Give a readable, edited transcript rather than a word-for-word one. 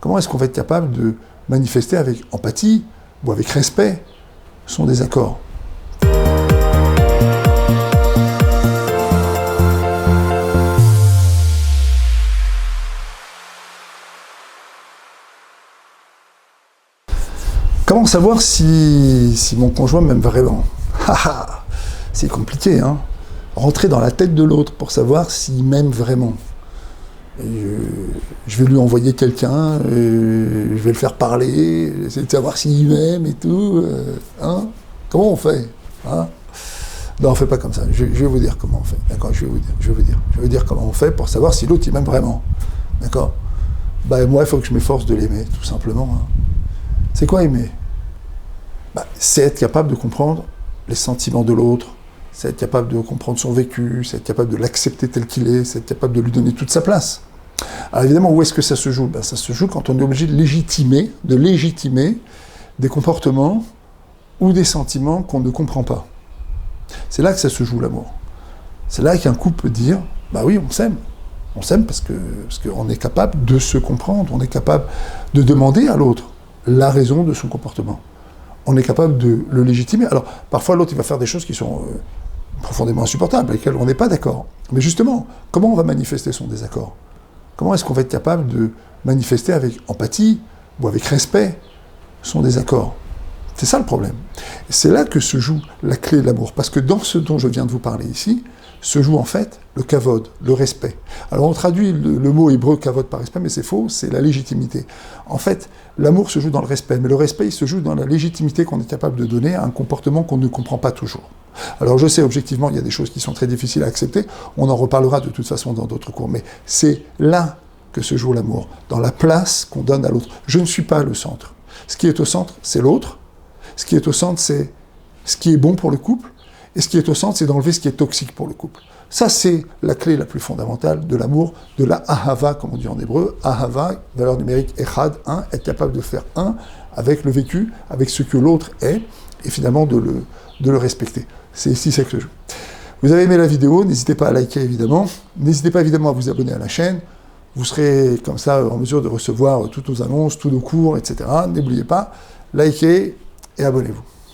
Comment est-ce qu'on va être capable de manifester avec empathie ou avec respect son désaccord? Comment savoir si mon conjoint m'aime vraiment? C'est compliqué, hein. Rentrer dans la tête de l'autre pour savoir s'il m'aime vraiment. Je vais lui envoyer quelqu'un, je vais le faire parler, essayer de savoir s'il m'aime et tout. Hein? Comment on fait? Hein? Non, on ne fait pas comme ça. Je vais vous dire comment on fait. D'accord? Je vais vous dire comment on fait pour savoir si l'autre il m'aime vraiment. D'accord? Moi, il faut que je m'efforce de l'aimer, tout simplement. Hein. C'est quoi aimer? C'est être capable de comprendre les sentiments de l'autre, c'est être capable de comprendre son vécu, c'est être capable de l'accepter tel qu'il est, c'est être capable de lui donner toute sa place. Alors évidemment, où est-ce que ça se joue? Ça se joue quand on est obligé de légitimer des comportements ou des sentiments qu'on ne comprend pas. C'est là que ça se joue l'amour. C'est là qu'un couple peut dire, oui, on s'aime. On s'aime parce qu'on est capable de se comprendre, on est capable de demander à l'autre la raison de son comportement. On est capable de le légitimer. Alors, parfois, l'autre, il va faire des choses qui sont profondément insupportables, avec lesquelles on n'est pas d'accord. Mais justement, comment on va manifester son désaccord? Comment est-ce qu'on va être capable de manifester avec empathie ou avec respect son désaccord? C'est ça le problème. C'est là que se joue la clé de l'amour. Parce que dans ce dont je viens de vous parler ici, se joue en fait le kavod, le respect. Alors on traduit le mot hébreu kavod par respect, mais c'est faux, c'est la légitimité. En fait, l'amour se joue dans le respect, mais le respect il se joue dans la légitimité qu'on est capable de donner à un comportement qu'on ne comprend pas toujours. Alors je sais, objectivement, il y a des choses qui sont très difficiles à accepter, on en reparlera de toute façon dans d'autres cours, mais c'est là que se joue l'amour, dans la place qu'on donne à l'autre. Je ne suis pas le centre. Ce qui est au centre, c'est l'autre. Ce qui est au centre, c'est ce qui est bon pour le couple. Et ce qui est au centre, c'est d'enlever ce qui est toxique pour le couple. Ça, c'est la clé la plus fondamentale de l'amour, de la ahava, comme on dit en hébreu. Ahava, valeur numérique echad, 1, être capable de faire un avec le vécu, avec ce que l'autre est, et finalement de le respecter. C'est ici ça que je joue. Vous avez aimé la vidéo, n'hésitez pas à liker évidemment. N'hésitez pas évidemment à vous abonner à la chaîne. Vous serez comme ça en mesure de recevoir toutes nos annonces, tous nos cours, etc. N'oubliez pas, likez et abonnez-vous.